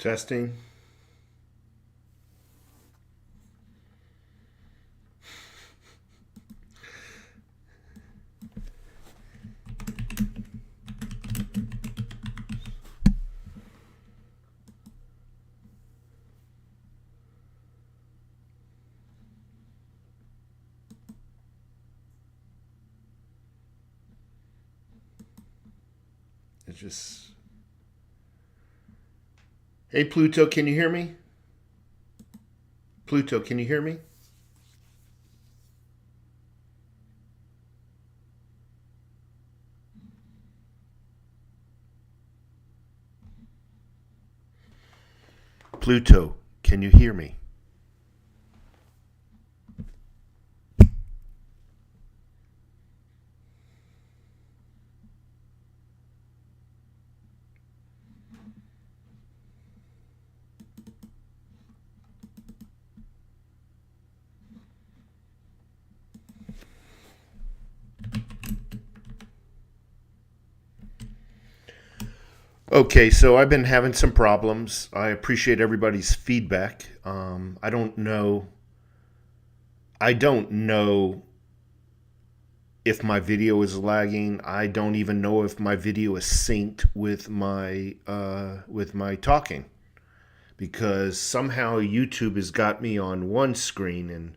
Testing. It's just... Hey, Pluto, can you hear me? Pluto, can you hear me? Pluto, can you hear me? Okay, so I've been having some problems. I appreciate everybody's feedback. I don't know if my video is lagging. I don't even know if my video is synced with my talking, because somehow YouTube has got me on one screen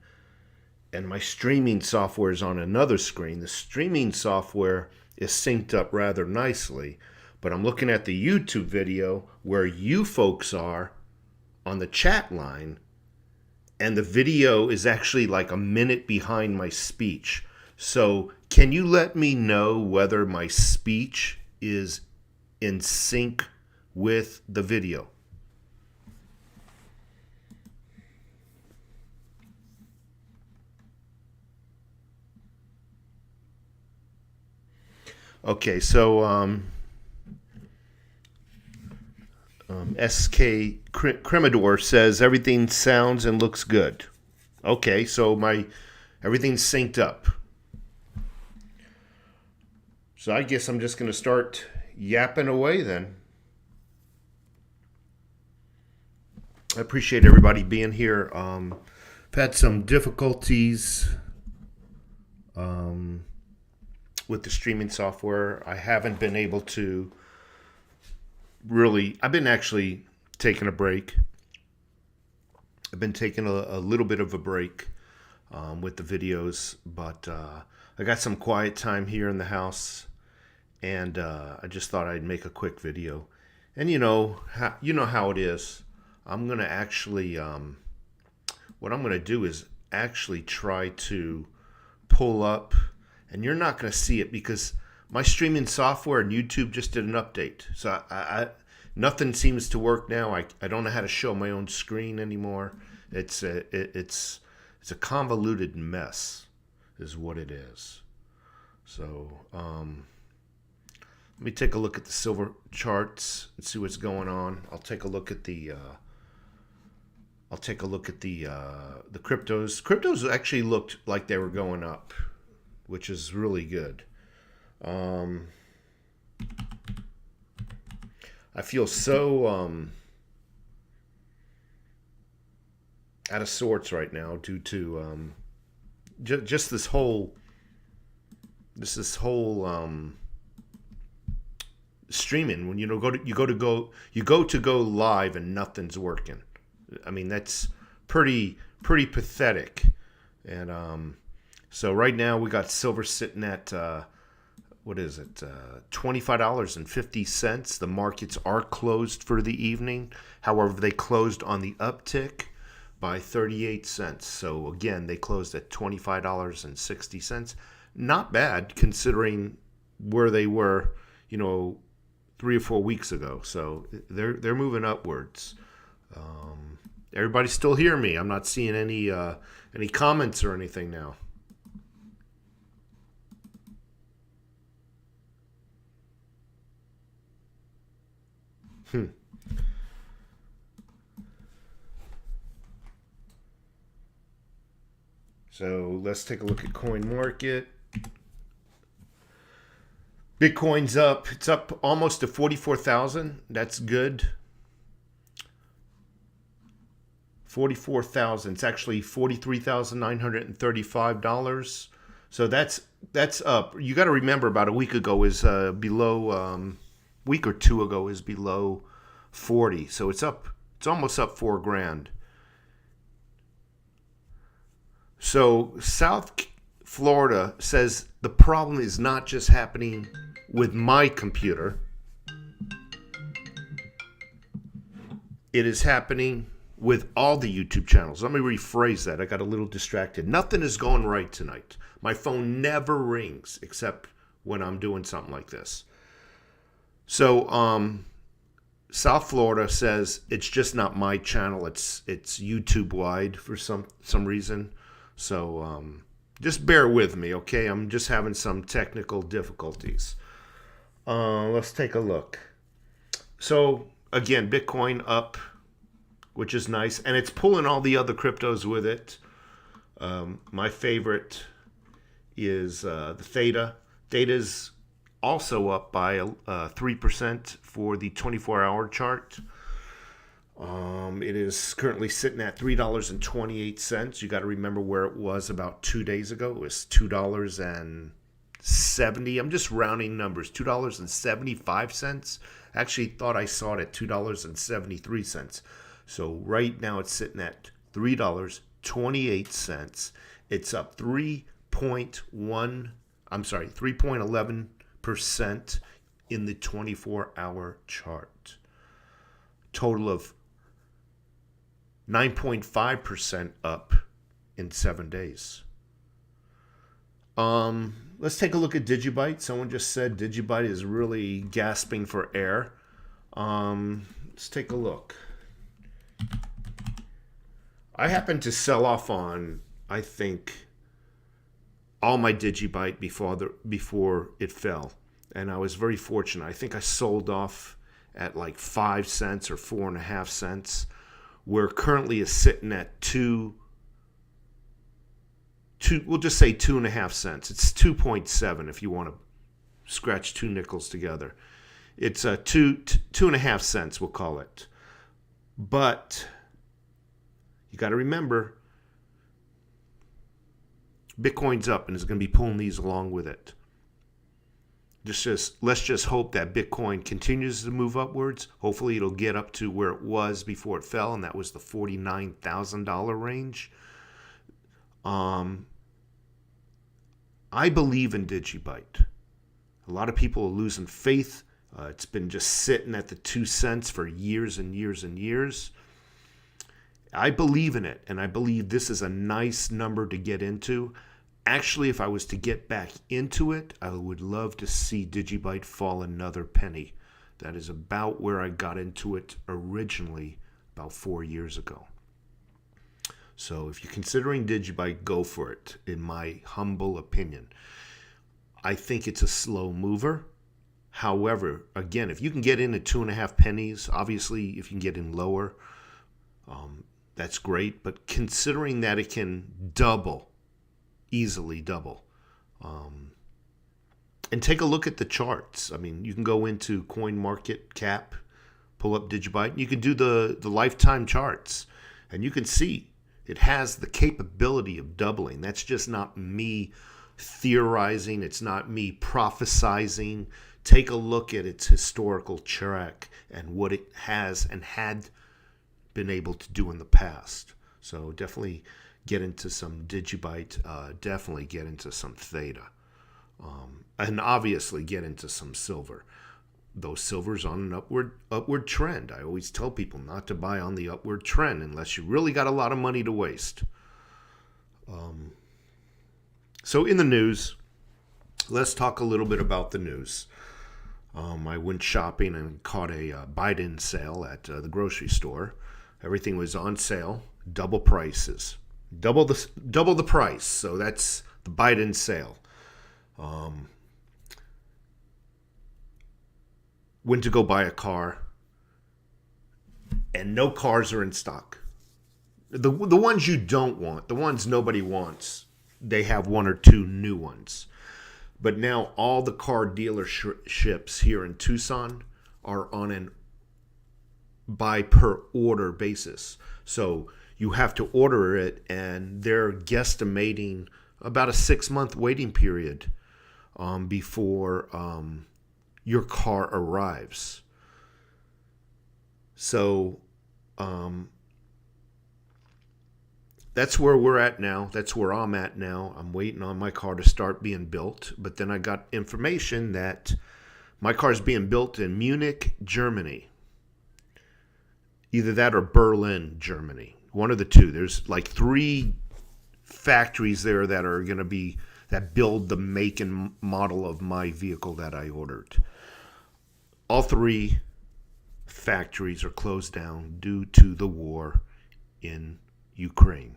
and my streaming software is on another screen. The streaming software is synced up rather nicely, but I'm looking at the YouTube video where you folks are on the chat line, and the video is actually like a minute behind my speech. So can you let me know whether my speech is in sync with the video? Okay, so SK Cremador says everything sounds and looks good. Okay, so everything's synced up. So I guess I'm just going to start yapping away then. I appreciate everybody being here. I've had some difficulties with the streaming software. I haven't been able to really... I've been actually taking a break. I've been taking a little bit of a break with the videos, but I got some quiet time here in the house, and I just thought I'd make a quick video. And you know how it is. I'm gonna actually what I'm gonna do is actually try to pull up, and you're not gonna see it because my streaming software and YouTube just did an update. So I nothing seems to work now. I don't know how to show my own screen anymore. It's a convoluted mess, is what it is. So let me take a look at the silver charts and see what's going on. I'll take a look at the cryptos. Cryptos actually looked like they were going up, which is really good. I feel so out of sorts right now due to just this whole streaming. When you go to go live and nothing's working. I mean, that's pretty pathetic. And so right now we got silver sitting at what is it? $25.50. The markets are closed for the evening. However, they closed on the uptick by 38 cents. So again, they closed at $25.60. Not bad considering where they were, 3 or 4 weeks ago. So they're moving upwards. Everybody still hear me? I'm not seeing any comments or anything now. So let's take a look at coin market. Bitcoin's up. It's up almost to 44,000. That's good. 44,000. It's actually $43,935. So that's up. You got to remember, about a week ago is below. Week or two ago is below 40. So it's up. It's almost up $4,000. So South Florida says the problem is not just happening with my computer. It is happening with all the YouTube channels. Let me rephrase that. I got a little distracted. Nothing is going right tonight. My phone never rings except when I'm doing something like this. So South Florida says it's just not my channel. It's YouTube wide for some reason. So just bear with me, okay? I'm just having some technical difficulties. Let's take a look. So again, Bitcoin up, which is nice, and it's pulling all the other cryptos with it. My favorite is the THETA. THETA's also up by 3% for the 24-hour chart. It is currently sitting at $3.28. You got to remember where it was about 2 days ago. It was $2.70. I'm just rounding numbers. $2.75. Actually thought I saw it at $2.73. So right now it's sitting at $3.28. It's up 3.11% in the 24-hour chart. Total of 9.5% up in 7 days. Let's take a look at Digibyte. Someone just said Digibyte is really gasping for air. Let's take a look. I happened to sell off on, I think, all my Digibyte before it fell. And I was very fortunate. I think I sold off at like 5 cents or 4.5 cents. Where currently is sitting at we'll just say 2.5 cents. It's 2.7 if you want to scratch two nickels together. It's 2.5 cents, we'll call it. But you got to remember, Bitcoin's up and is going to be pulling these along with it. Let's just hope that Bitcoin continues to move upwards. Hopefully it'll get up to where it was before it fell, and that was the $49,000 range. I believe in Digibyte. A lot of people are losing faith. It's been just sitting at the 2 cents for years and years and years. I believe in it, and I believe this is a nice number to get into. Actually, if I was to get back into it, I would love to see Digibyte fall another penny. That is about where I got into it originally about 4 years ago. So if you're considering Digibyte, go for it, in my humble opinion. I think it's a slow mover. However, again, if you can get in at 2.5 pennies, obviously if you can get in lower, that's great. But considering that it can easily double. And take a look at the charts. I mean, you can go into CoinMarketCap, pull up Digibyte, and you can do the lifetime charts. And you can see it has the capability of doubling. That's just not me theorizing. It's not me prophesizing. Take a look at its historical track and what it has and had been able to do in the past. So definitely get into some Digibyte, definitely get into some THETA, and obviously get into some silver. Though silver's on an upward trend. I always tell people not to buy on the upward trend unless you really got a lot of money to waste. So in the news, let's talk a little bit about the news. I went shopping and caught a buy-in sale at the grocery store. Everything was on sale, double prices. Double the price. So that's the buy-in sale. Went to go buy a car, and no cars are in stock. The ones you don't want, the ones nobody wants, they have 1 or 2 new ones. But now all the car dealerships here in Tucson are on an buy per order basis. So you have to order it, and they're guesstimating about a 6-month waiting period before your car arrives. So that's where we're at now. That's where I'm at now. I'm waiting on my car to start being built. But then I got information that my car is being built in Munich, Germany. Either that or Berlin, Germany. One of the two. There's like 3 factories there that are going to be, that build the make and model of my vehicle that I ordered. All 3 factories are closed down due to the war in Ukraine.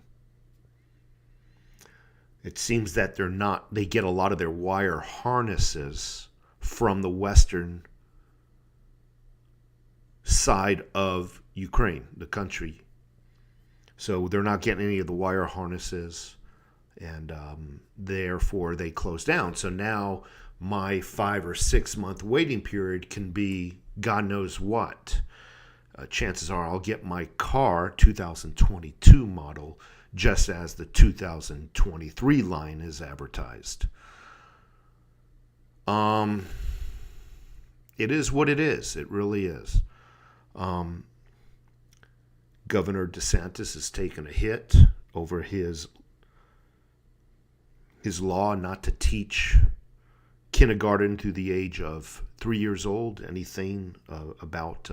It seems that they get a lot of their wire harnesses from the western side of Ukraine, the country. So they're not getting any of the wire harnesses, and therefore they close down. So now my 5 or 6 month waiting period can be God knows what. Chances are I'll get my car, 2022 model, just as the 2023 line is advertised. It is what it is. It really is. Governor DeSantis has taken a hit over his law not to teach kindergarten to the age of 3 years old anything about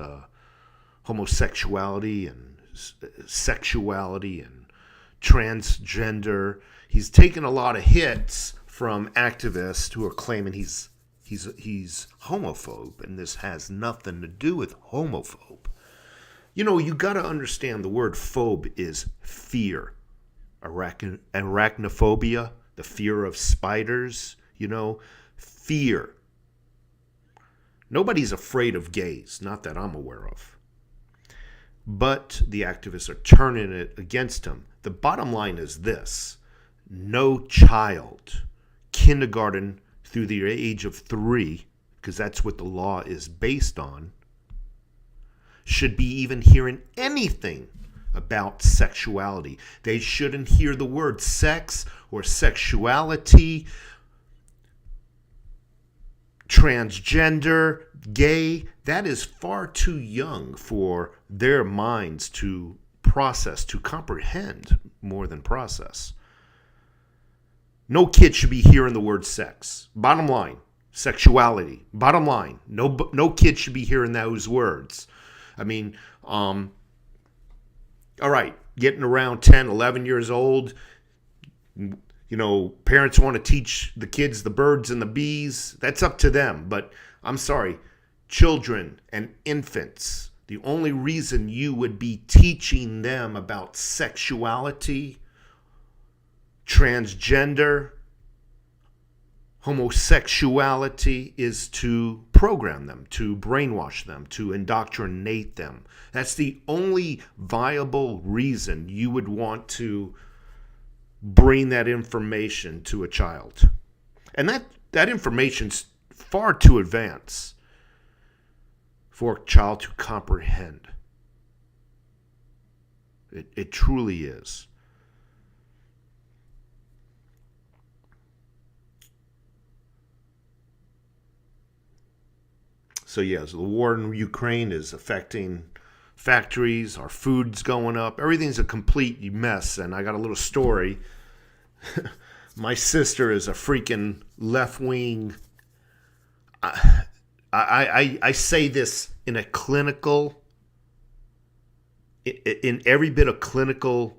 homosexuality and sexuality and transgender. He's taken a lot of hits from activists who are claiming he's homophobe, and this has nothing to do with homophobe. You know, you got to understand the word phobe is fear. Arachnophobia, the fear of spiders, fear. Nobody's afraid of gays, not that I'm aware of. But the activists are turning it against him. The bottom line is this: no child, kindergarten through the age of 3, because that's what the law is based on, should be even hearing anything about sexuality. They shouldn't hear the word sex or sexuality, transgender, gay. That is far too young for their minds to process, to comprehend more than process. No kid should be hearing the word sex. Bottom line, sexuality. Bottom line, no kid should be hearing those words. I mean, all right, getting around 10, 11 years old, parents want to teach the kids the birds and the bees. That's up to them. But I'm sorry, children and infants, the only reason you would be teaching them about sexuality, transgender, homosexuality is to program them, to brainwash them, to indoctrinate them. That's the only viable reason you would want to bring that information to a child. And that information's far too advanced for a child to comprehend. It truly is. So yes, the war in Ukraine is affecting factories, our food's going up, everything's a complete mess. And I got a little story. My sister is a freaking left-wing. I say this in a clinical, in every bit of clinical.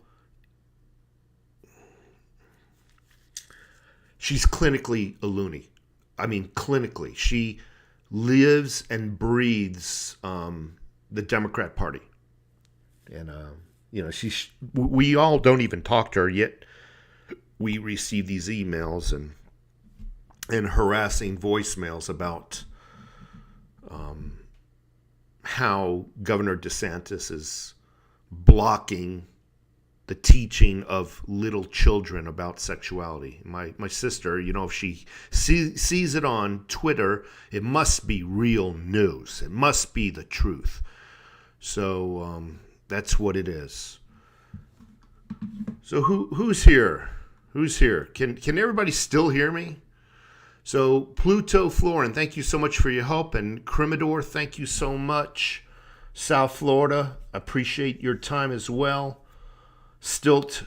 She's clinically a loony. I mean, clinically. She lives and breathes the Democrat Party. And, we all don't even talk to her, yet we receive these emails and harassing voicemails about how Governor DeSantis is blocking the teaching of little children about sexuality. My sister, if she sees it on Twitter, it must be real news. It must be the truth. So that's what it is. So who's here? Who's here? Can everybody still hear me? So Pluto Florin, thank you so much for your help. And Crimador, thank you so much. South Florida, appreciate your time as well. Stilt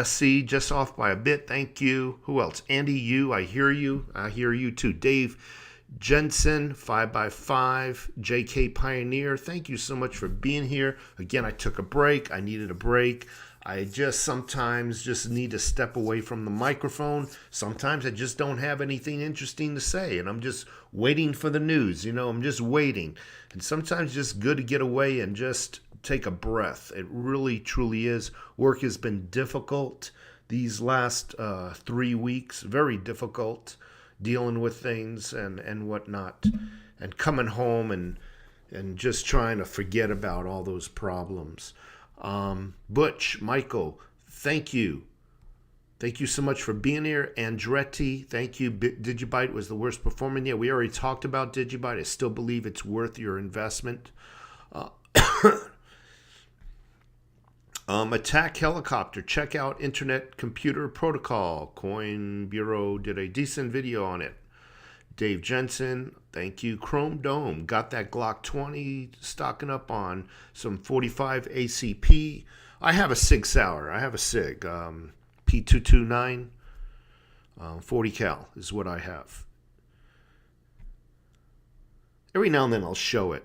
SC, just off by a bit, thank you. Who else? Andy U, I hear you. I hear you too. Dave Jensen, 5x5, JK Pioneer, thank you so much for being here. Again, I took a break. I needed a break. I just sometimes just need to step away from the microphone. Sometimes I just don't have anything interesting to say, and I'm just waiting for the news. I'm just waiting. And sometimes it's just good to get away and just take a breath. It really, truly is. Work has been difficult these last 3 weeks, very difficult, dealing with things and whatnot, and coming home and just trying to forget about all those problems. Butch, Michael, thank you. Thank you so much for being here. Andretti, thank you. Digibyte was the worst performing. Yeah, we already talked about Digibyte. I still believe it's worth your investment. Attack Helicopter, check out Internet Computer Protocol. Coin Bureau did a decent video on it. Dave Jensen, thank you. Chrome Dome, got that Glock 20, stocking up on some 45 ACP. I have a SIG Sauer. I have a SIG. P229, 40 cal is what I have. Every now and then I'll show it.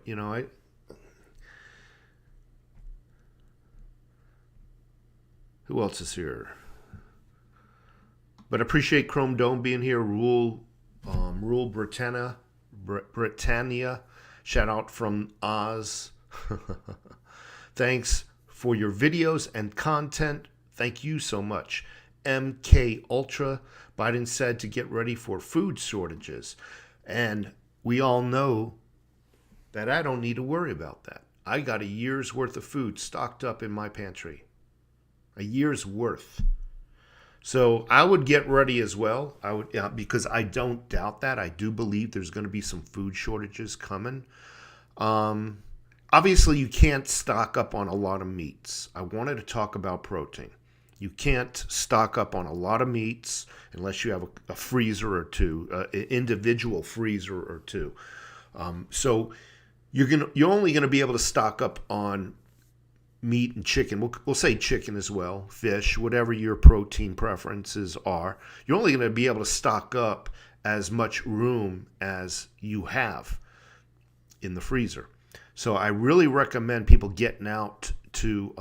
Who else is here? But appreciate Chrome Dome being here. Rule Britannia. Shout out from Oz. Thanks for your videos and content. Thank you so much. MK Ultra. Biden said to get ready for food shortages. And we all know that I don't need to worry about that. I got a year's worth of food stocked up in my pantry. A year's worth. So I would get ready as well. I would, because I don't doubt that. I do believe there's going to be some food shortages coming. Obviously, you can't stock up on a lot of meats. I wanted to talk about protein. You can't stock up on a lot of meats unless you have a freezer or two, an individual freezer or two. So you're only going to be able to stock up on meat and chicken. We'll say chicken as well, fish, whatever your protein preferences are. You're only going to be able to stock up as much room as you have in the freezer. So I really recommend people getting out to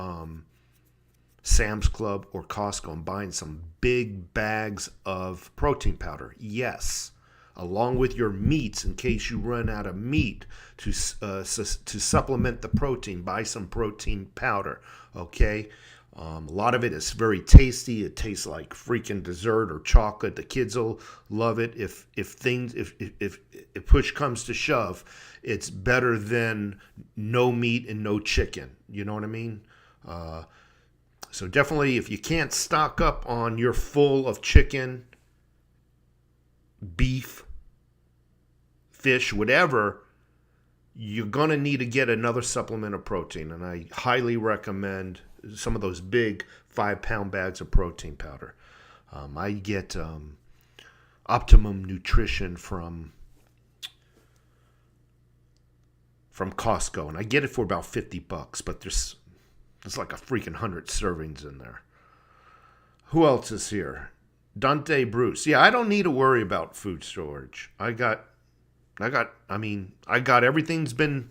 Sam's Club or Costco and buying some big bags of protein powder. Yes, along with your meats in case you run out of meat to supplement the protein. Buy some protein powder, okay? A lot of it is very tasty. It tastes like freaking dessert or chocolate. The kids will love it. If push comes to shove, it's better than no meat and no chicken. You know what I mean? So definitely, if you can't stock up on your full of chicken, beef, fish, whatever, you're going to need to get another supplement of protein. And I highly recommend some of those big 5-pound bags of protein powder. I get Optimum Nutrition from Costco, and I get it for about $50, but there's like a freaking 100 servings in there. Who else is here? Dante Bruce. Yeah, I don't need to worry about food storage. I got everything's been,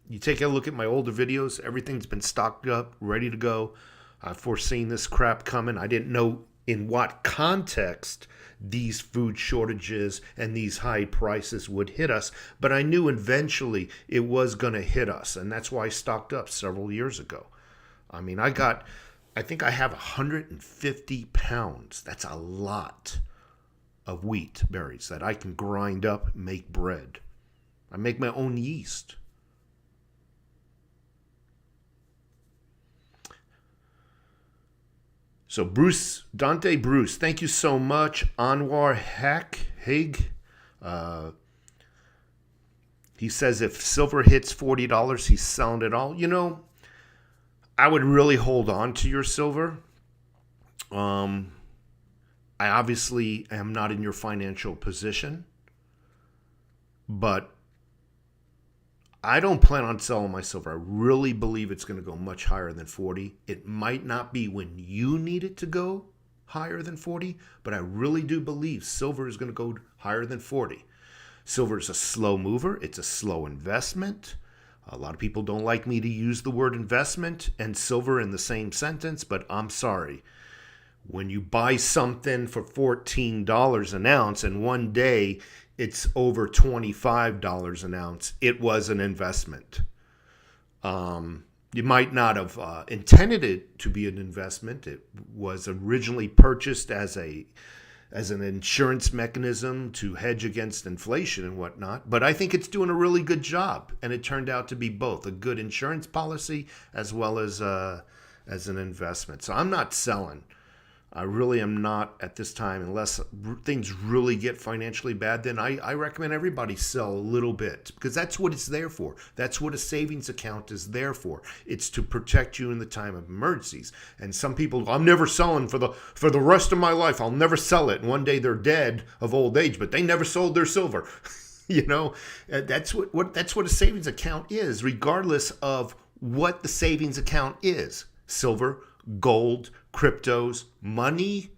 you take a look at my older videos, everything's been stocked up, ready to go. I've foreseen this crap coming. I didn't know in what context these food shortages and these high prices would hit us, but I knew eventually it was going to hit us, and that's why I stocked up several years ago. I mean, I think I have 150 pounds. That's a lot of wheat berries that I can grind up, make bread. I make my own yeast. So Dante Bruce, thank you so much. Anwar Haig. He says if silver hits $40, he's selling it all. I would really hold on to your silver. Um, I obviously am not in your financial position, but I don't plan on selling my silver. I really believe it's going to go much higher than 40. It might not be when you need it to go higher than 40, but I really do believe silver is going to go higher than 40. Silver is a slow mover. It's a slow investment. A lot of people don't like me to use the word investment and silver in the same sentence, but I'm sorry. When you buy something for $14 an ounce and one day it's over $25 an ounce, it was an investment. You might not have intended it to be an investment. It was originally purchased as an insurance mechanism to hedge against inflation and whatnot. But I think it's doing a really good job, and it turned out to be both a good insurance policy as well as an investment. So I'm not selling. I really am not at this time, unless things really get financially bad. Then I recommend everybody sell a little bit, because that's what it's there for. That's what a savings account is there for. It's to protect you in the time of emergencies. And some people, I'm never selling for the rest of my life. I'll never sell it. And one day they're dead of old age, but they never sold their silver. That's what a savings account is, regardless of what the savings account is. Silver, gold, cryptos, money,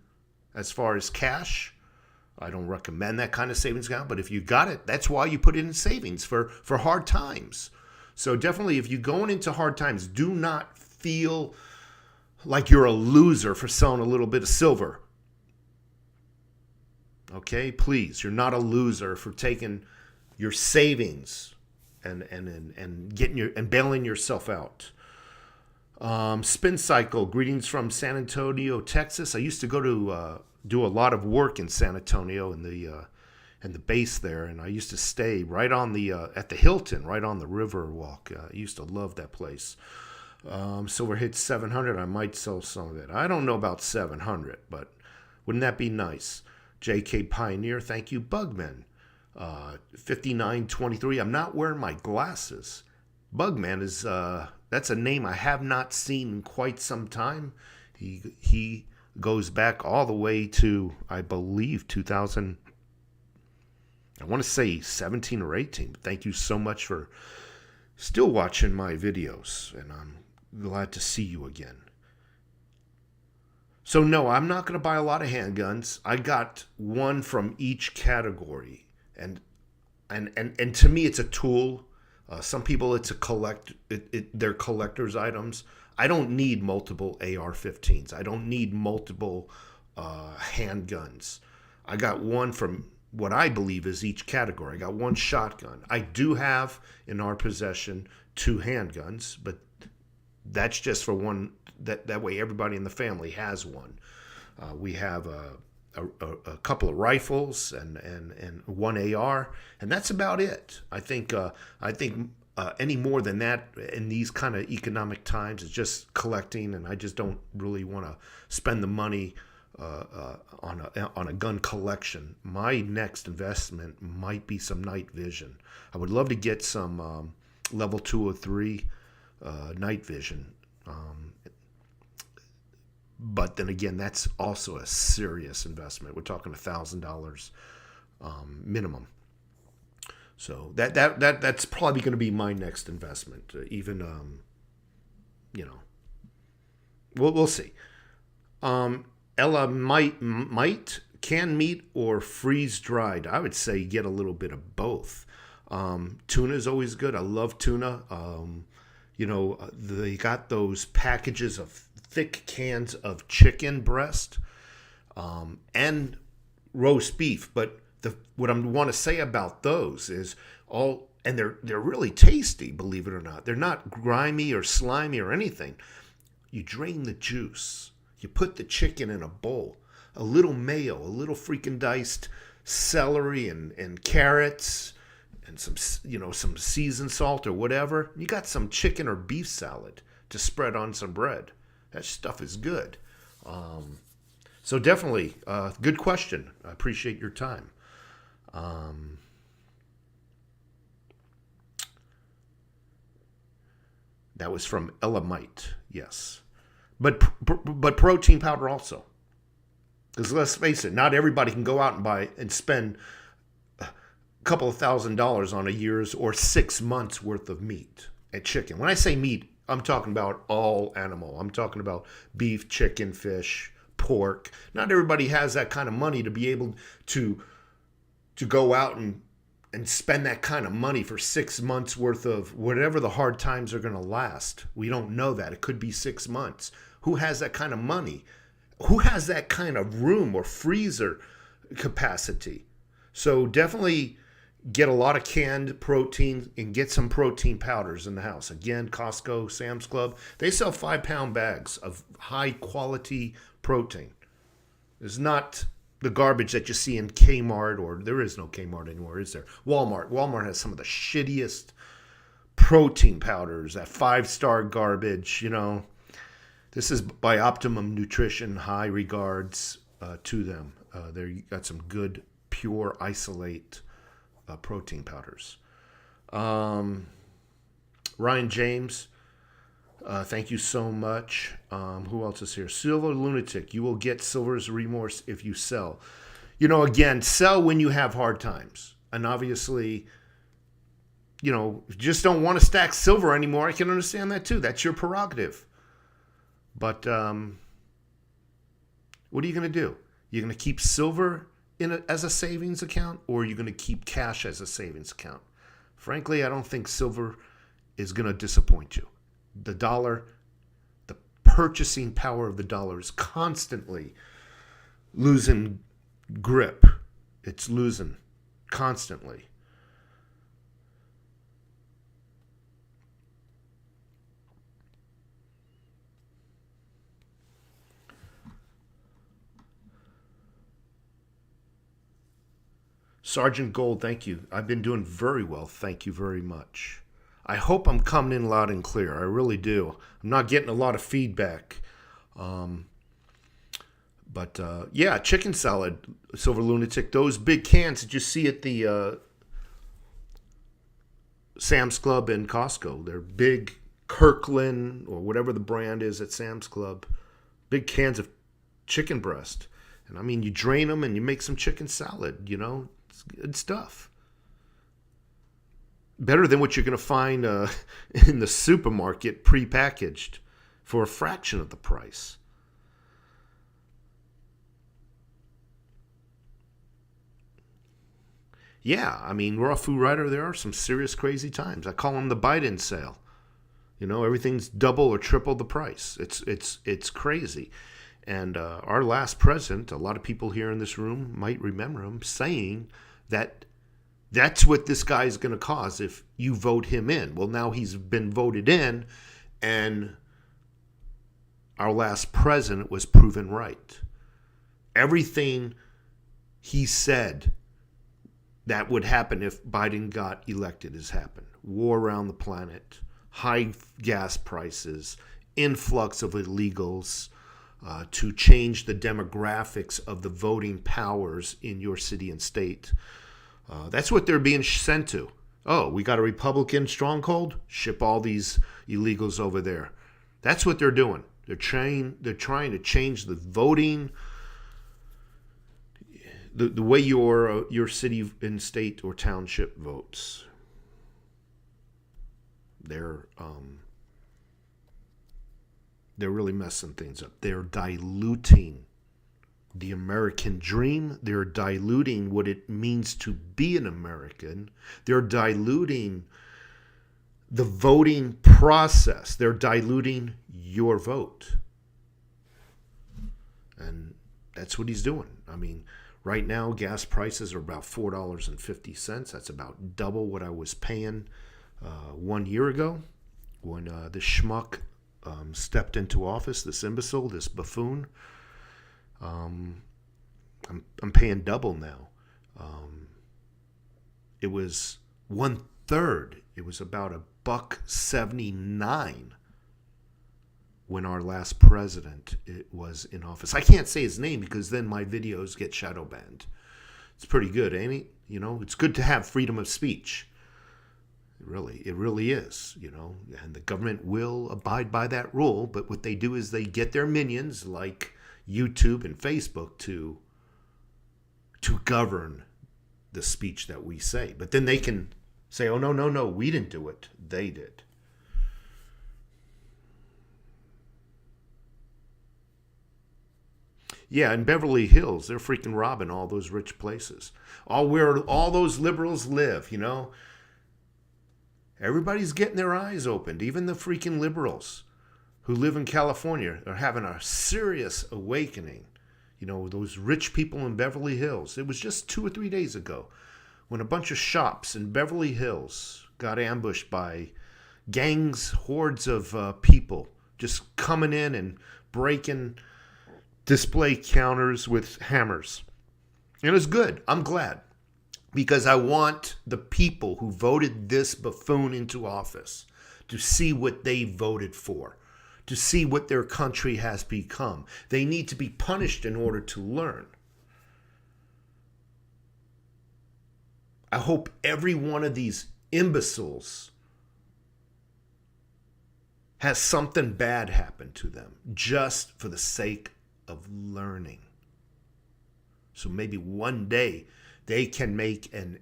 as far as cash. I don't recommend that kind of savings account, but if you got it, that's why you put it in savings for hard times. So definitely, if you're going into hard times, do not feel like you're a loser for selling a little bit of silver. Okay, please, you're not a loser for taking your savings and getting and bailing yourself out. Spin Cycle, greetings from San Antonio, Texas. I used to go to do a lot of work in San Antonio in the base there, and I used to stay right on at the Hilton, right on the river walk. I used to love that place. Silver hit 700. I might sell some of it. I don't know about 700, but wouldn't that be nice? JK Pioneer, thank you. Bugman, 5923. I'm not wearing my glasses. Bugman is that's a name I have not seen in quite some time. He goes back all the way to, I believe, 2000. I want to say 17 or 18. But thank you so much for still watching my videos, and I'm glad to see you again. So no, I'm not going to buy a lot of handguns. I got one from each category, and to me, it's a tool. Some people, it's they're collector's items. I don't need multiple AR-15s. I don't need multiple handguns. I got one from what I believe is each category. I got one shotgun. I do have in our possession 2 handguns, but that's just for one. That way everybody in the family has one. We have a couple of rifles and one AR, and that's about it. I think any more than that in these kind of economic times is just collecting, and I just don't really want to spend the money on a gun collection. My next investment might be some night vision. I would love to get some level 2 or 3 night vision. But then again, that's also a serious investment. We're talking $1,000 minimum. So that's probably going to be my next investment. We'll see. Ella might can meat or freeze dried. I would say get a little bit of both. Tuna is always good. I love tuna. They got those packages of thick cans of chicken breast and roast beef. But what I want to say about those is and they're really tasty, believe it or not. They're not grimy or slimy or anything. You drain the juice. You put the chicken in a bowl, a little mayo, a little freaking diced celery and carrots, and some seasoned salt or whatever. You got some chicken or beef salad to spread on some bread. That stuff is good. So definitely, good question. I appreciate your time. That was from Elamite, yes. But protein powder also. Because let's face it, not everybody can go out and buy and spend a couple of $1,000s on a year's or 6 months worth of meat at chicken. When I say meat, I'm talking about all animal. I'm talking about beef, chicken, fish, pork. Not everybody has that kind of money to be able to go out and spend that kind of money for 6 months worth of whatever the hard times are going to last. We don't know that. It could be 6 months. Who has that kind of money? Who has that kind of room or freezer capacity? So definitely get a lot of canned protein and get some protein powders in the house. Again, Costco, Sam's Club, they sell 5-pound bags of high quality protein. It's not the garbage that you see in Kmart, or there is no Kmart anymore, is there? Walmart. Walmart has some of the shittiest protein powders, that 5-star garbage, you know. This is by Optimum Nutrition. High regards to them. They got some good, pure, isolate protein powders. Ryan James, thank you so much. Who else is here? Silver Lunatic. You will get silver's remorse if you sell. You know, again, sell when you have hard times. And obviously, you know, if you just don't want to stack silver anymore, I can understand that too. That's your prerogative. But what are you going to do? You're going to keep silver as a savings account, or are you going to keep cash as a savings account? Frankly, I don't think silver is going to disappoint you. The dollar, the purchasing power of the dollar is constantly losing grip. It's losing constantly. Sergeant Gold, thank you. I've been doing very well. Thank you very much. I hope I'm coming in loud and clear. I really do. I'm not getting a lot of feedback. Yeah, chicken salad, Silver Lunatic. Those big cans that you see at the Sam's Club and Costco. They're big Kirkland or whatever the brand is at Sam's Club. Big cans of chicken breast. And I mean, you drain them and you make some chicken salad, you know. It's good stuff. Better than what you're going to find in the supermarket prepackaged for a fraction of the price. Yeah, I mean, Raw Food Writer, there are some serious crazy times. I call them the Biden sale. You know, everything's double or triple the price. It's crazy. And our last president, a lot of people here in this room might remember him saying that that's what this guy is going to cause if you vote him in. Well, now he's been voted in, and our last president was proven right. Everything he said that would happen if Biden got elected has happened. War around the planet, high gas prices, influx of illegals, to change the demographics of the voting powers in your city and state. That's what they're being sent to. Oh, we got a Republican stronghold? Ship all these illegals over there. That's what they're doing. They're trying to change the voting, the way your city and state or township votes. They're really messing things up. They're diluting the American dream. They're diluting what it means to be an American. They're diluting the voting process. They're diluting your vote. And that's what he's doing. I mean, right now, gas prices are about $4.50. That's about double what I was paying 1 year ago when this schmuck stepped into office, this imbecile, this buffoon. I'm paying double now. It was 1/3. It was about $1.79 when our last president was in office. I can't say his name because then my videos get shadow banned. It's pretty good, ain't it? You know, it's good to have freedom of speech. It really is, you know, and the government will abide by that rule. But what they do is they get their minions like YouTube and Facebook to govern the speech that we say. But then they can say, oh, no, we didn't do it. They did. Yeah, in Beverly Hills, they're freaking robbing all those rich places. Where all those liberals live, Everybody's getting their eyes opened. Even the freaking liberals who live in California are having a serious awakening. Those rich people in Beverly Hills. It was just 2 or 3 days ago when a bunch of shops in Beverly Hills got ambushed by gangs, hordes of people just coming in and breaking display counters with hammers. And it's good. I'm glad. Because I want the people who voted this buffoon into office to see what they voted for, to see what their country has become. They need to be punished in order to learn. I hope every one of these imbeciles has something bad happen to them just for the sake of learning. So maybe one day they can make an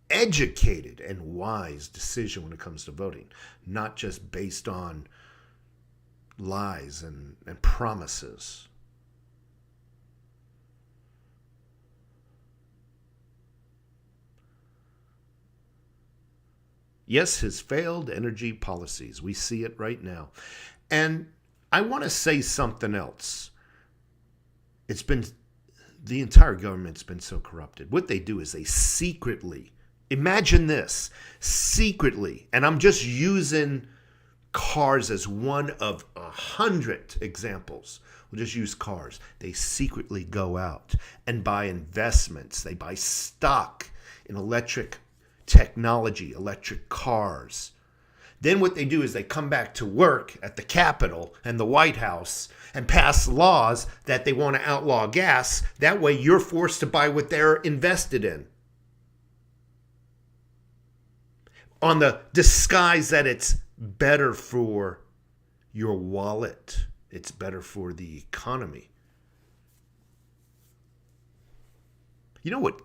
educated and wise decision when it comes to voting, not just based on lies and promises. Yes, his failed energy policies. We see it right now. And I want to say something else. The entire government's been so corrupted. What they do is they secretly, imagine this, secretly, and I'm just using cars as one of 100 examples. We'll just use cars. They secretly go out and buy investments. They buy stock in electric technology, electric cars. Then what they do is they come back to work at the Capitol and the White House and pass laws that they want to outlaw gas. That way you're forced to buy what they're invested in. On the disguise that it's better for your wallet. It's better for the economy. You know what?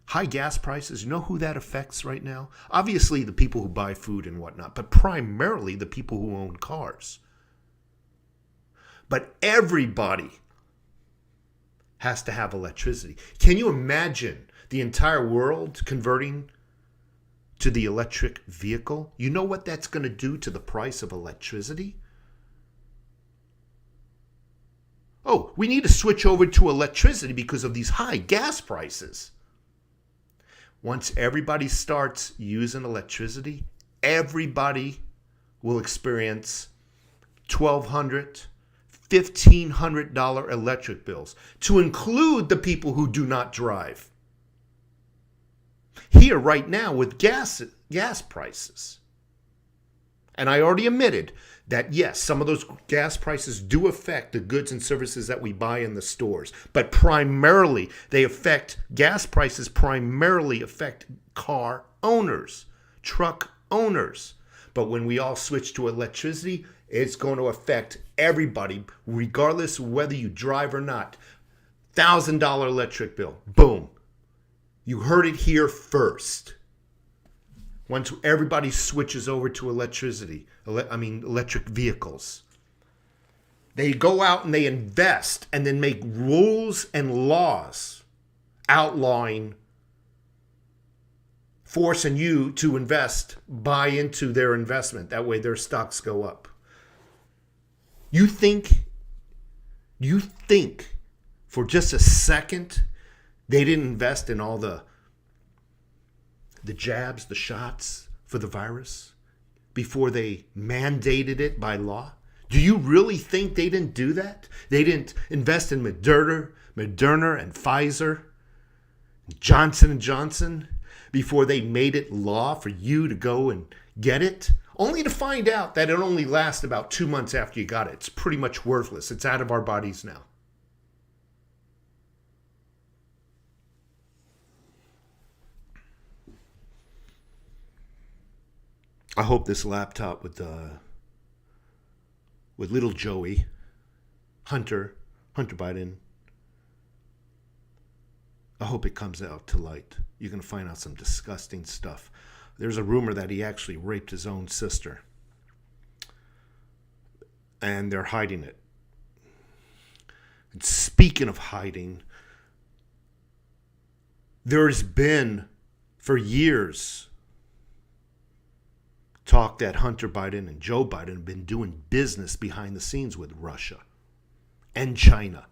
High gas prices, you know who that affects right now? Obviously the people who buy food and whatnot, but primarily the people who own cars. But everybody has to have electricity. Can you imagine the entire world converting to the electric vehicle? You know what that's going to do to the price of electricity? Oh, we need to switch over to electricity because of these high gas prices. Once everybody starts using electricity, everybody will experience $1,200, $1,500 electric bills, to include the people who do not drive. Here right now with gas prices. And I already admitted that, yes, some of those gas prices do affect the goods and services that we buy in the stores. But primarily, gas prices primarily affect car owners, truck owners. But when we all switch to electricity, it's going to affect everybody, regardless of whether you drive or not. $1,000 electric bill. Boom. You heard it here first. Once everybody switches over to electric vehicles, they go out and they invest and then make rules and laws outlawing, forcing you to buy into their investment. That way their stocks go up. You think for just a second they didn't invest in all the jabs, the shots for the virus before they mandated it by law? Do you really think they didn't do that? They didn't invest in Moderna and Pfizer, Johnson & Johnson before they made it law for you to go and get it? Only to find out that it only lasts about 2 months after you got it. It's pretty much worthless. It's out of our bodies now. I hope this laptop with little Joey, Hunter, Hunter Biden, I hope it comes out to light. You're going to find out some disgusting stuff. There's a rumor that he actually raped his own sister. And they're hiding it. And speaking of hiding, there's been, for years, talk that Hunter Biden and Joe Biden have been doing business behind the scenes with Russia and China,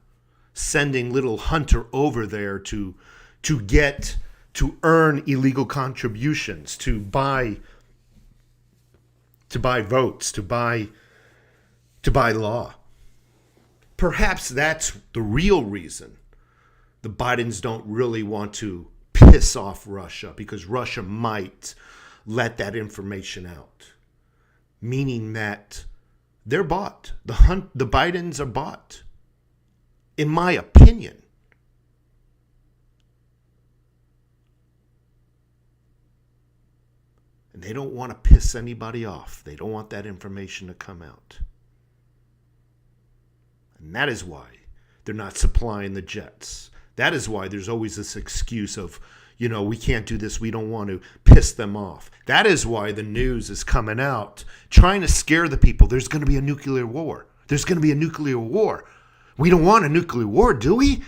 sending little Hunter over there to earn illegal contributions, to buy votes, to buy law. Perhaps that's the real reason the Bidens don't really want to piss off Russia, because Russia might let that information out, meaning that they're bought. The Bidens are bought, in my opinion. And they don't want to piss anybody off. They don't want that information to come out. And that is why they're not supplying the jets. That is why there's always this excuse of, we can't do this, we don't want to piss them off. That is why the news is coming out, trying to scare the people. There's going to be a nuclear war. There's going to be a nuclear war. We don't want a nuclear war, do we?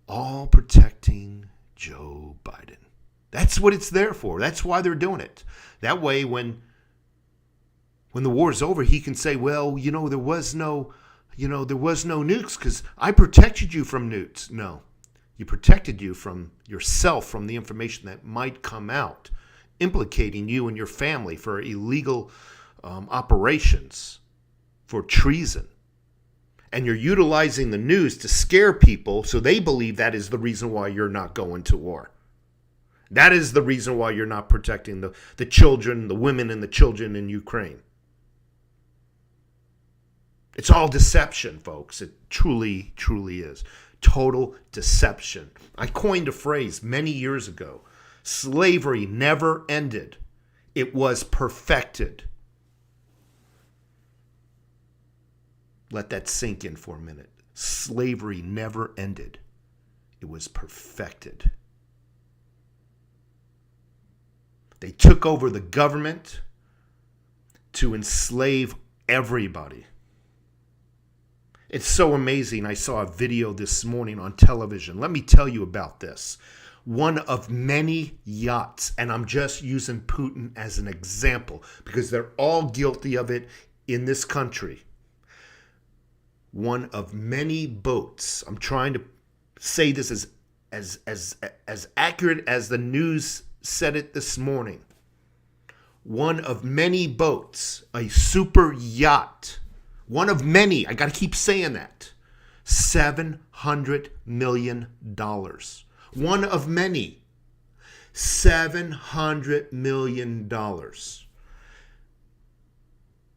All protecting Joe Biden. That's what it's there for. That's why they're doing it. That way, when the war's over, he can say, well, there was no nukes because I protected you from nukes. No, you protected you from yourself, from the information that might come out, implicating you and your family for illegal operations, for treason. And you're utilizing the news to scare people so they believe that is the reason why you're not going to war. That is the reason why you're not protecting the children, the women and the children in Ukraine. It's all deception, folks. It truly, truly is. Total deception. I coined a phrase many years ago. Slavery never ended. It was perfected. Let that sink in for a minute. Slavery never ended. It was perfected. They took over the government to enslave everybody. It's so amazing. I saw a video this morning on television. Let me tell you about this. One of many yachts, and I'm just using Putin as an example because they're all guilty of it in this country. One of many boats. I'm trying to say this as accurate as the news said it this morning. One of many boats, a super yacht. One of many, I got to keep saying that. $700 million. One of many. $700 million.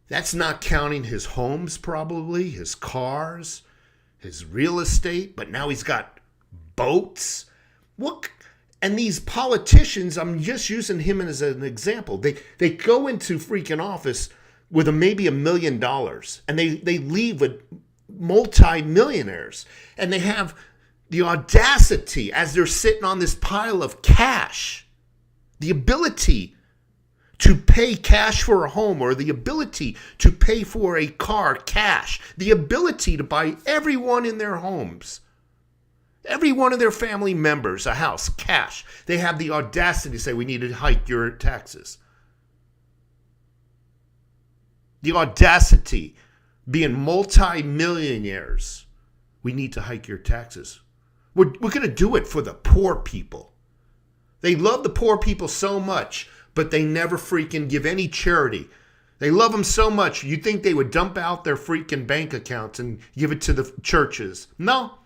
That's not counting his homes probably, his cars, his real estate, but now he's got boats. What? And these politicians, I'm just using him as an example. They go into freaking office with maybe $1 million, and they leave with multi-millionaires. And they have the audacity, as they're sitting on this pile of cash, the ability to pay cash for a home, or the ability to pay for a car cash, the ability to buy everyone in their homes, every one of their family members a house cash. They have the audacity to say, we need to hike your taxes. The audacity, being multi-millionaires, we need to hike your taxes. We're going to do it for the poor people. They love the poor people so much, but they never freaking give any charity. They love them so much, you'd think they would dump out their freaking bank accounts and give it to the churches. No,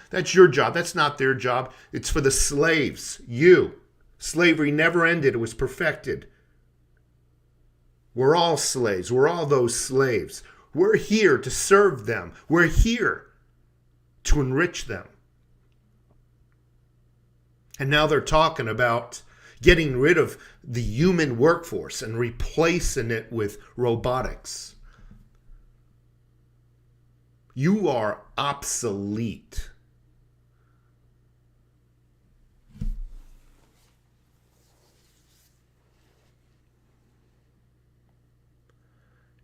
that's your job. That's not their job. It's for the slaves. You. Slavery never ended. It was perfected. We're all slaves. We're all those slaves. We're here to serve them. We're here to enrich them. And now they're talking about getting rid of the human workforce and replacing it with robotics. You are obsolete.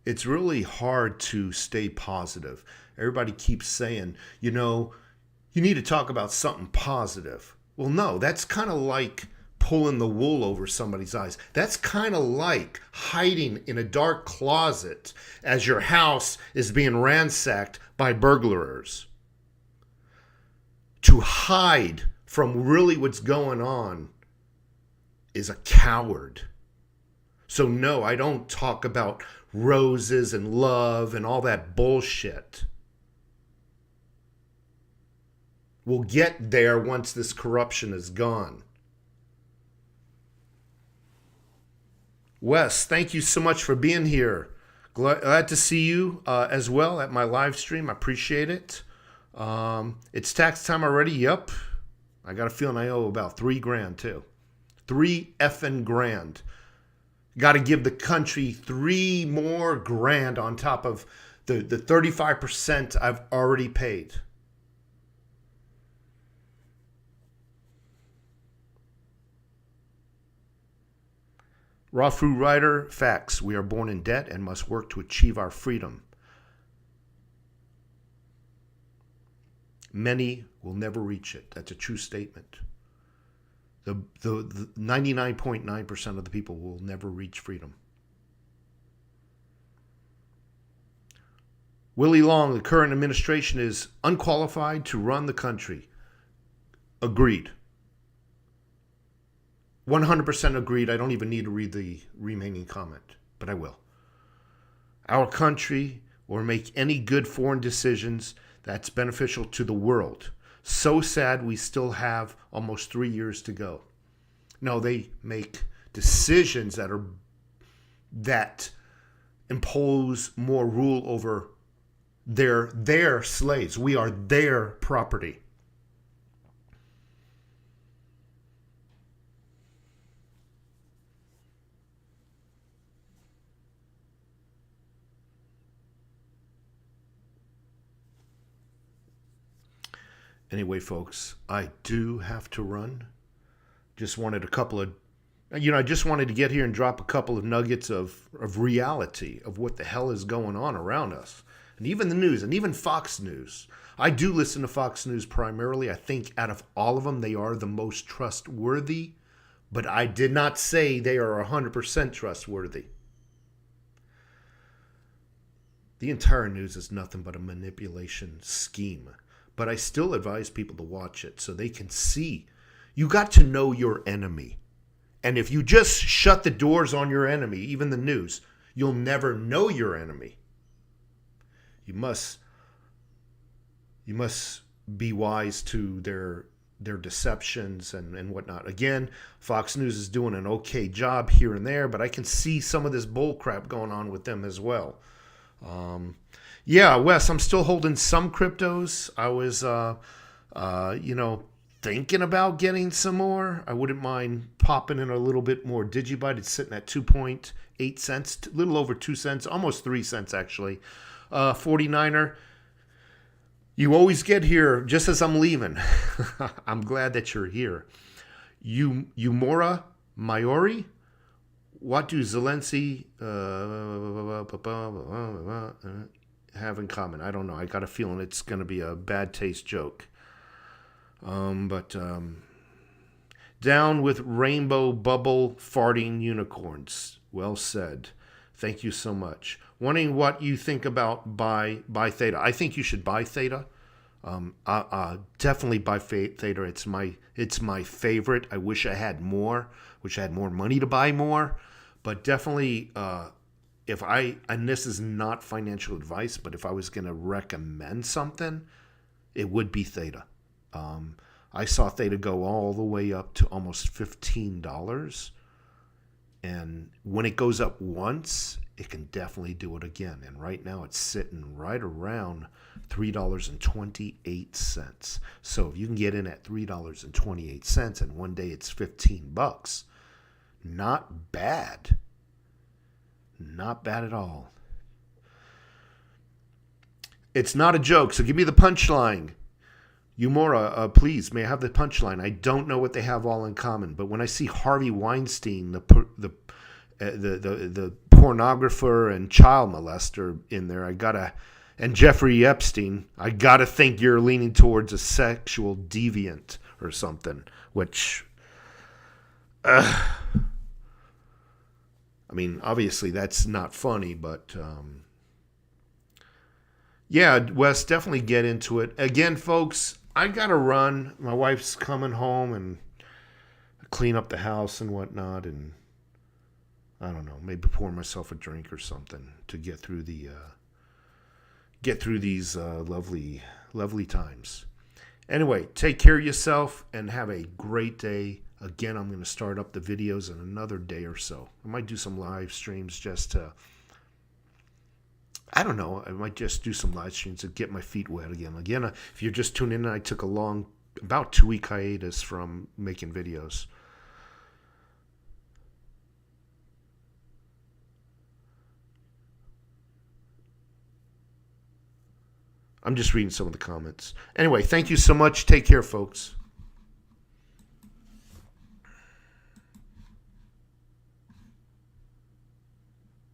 It's really hard to stay positive. Everybody keeps saying, you need to talk about something positive. Well, no, that's kind of like pulling the wool over somebody's eyes. That's kind of like hiding in a dark closet as your house is being ransacked by burglars. To hide from really what's going on is a coward. So no, I don't talk about roses and love and all that bullshit. We'll get there once this corruption is gone. Wes, thank you so much for being here. Glad to see you as well at my live stream. I appreciate it. It's tax time already. Yep. I got a feeling I owe about $3,000 too. 3 effing grand. Got to give the country 3 more grand on top of the 35% I've already paid. Raw Food Writer, facts. We are born in debt and must work to achieve our freedom. Many will never reach it. That's a true statement. The 99.9% of the people will never reach freedom. Willie Long, the current administration is unqualified to run the country. Agreed. 100% agreed. I don't even need to read the remaining comment, but I will. Our country will make any good foreign decisions that's beneficial to the world. So sad we still have almost 3 years to go. No, they make decisions that impose more rule over their slaves. We are their property. Anyway, folks, I do have to run. Just wanted I just wanted to get here and drop a couple of nuggets of reality of what the hell is going on around us. And even the news, and even Fox News. I do listen to Fox News primarily. I think out of all of them, they are the most trustworthy. But I did not say they are 100% trustworthy. The entire news is nothing but a manipulation scheme. But I still advise people to watch it so they can see. You got to know your enemy. And if you just shut the doors on your enemy, even the news, you'll never know your enemy. You must be wise to their deceptions and whatnot. Again, Fox News is doing an okay job here and there, but I can see some of this bull crap going on with them as well. Yeah, Wes, I'm still holding some cryptos. I was, thinking about getting some more. I wouldn't mind popping in a little bit more Digibyte. It's sitting at 2.8 cents, a little over 2 cents, almost 3 cents actually. 49er. You always get here just as I'm leaving. I'm glad that you're here. Yumora Mayori? What do Zelensky have in common? I don't know. I got a feeling it's going to be a bad taste joke. Down with rainbow bubble farting unicorns. Well said. Thank you so much. Wondering what you think about buy THETA. I think you should buy THETA. Definitely buy THETA. It's my favorite. I wish I had more. Wish I had more money to buy more. But definitely, and this is not financial advice, but if I was going to recommend something, it would be THETA. I saw THETA go all the way up to almost $15. And when it goes up once, it can definitely do it again. And right now it's sitting right around $3.28. So if you can get in at $3.28 and one day it's $15, not bad. Not bad at all. It's not a joke, so give me the punchline. Umora, please, may I have the punchline? I don't know what they have all in common, but when I see Harvey Weinstein, the pornographer and child molester in there, and Jeffrey Epstein, I gotta think you're leaning towards a sexual deviant or something, which, I mean, obviously that's not funny, but yeah, Wes, definitely get into it. Again, folks, I gotta run. My wife's coming home and clean up the house and whatnot, and I don't know, maybe pour myself a drink or something to get through these lovely times. Anyway, take care of yourself and have a great day. Again, I'm going to start up the videos in another day or so. I might do some live streams just to, I don't know, I might just do some live streams to get my feet wet again. Again, if you're just tuning in, I took a long, about 2-week hiatus from making videos. I'm just reading some of the comments. Anyway, thank you so much. Take care, folks.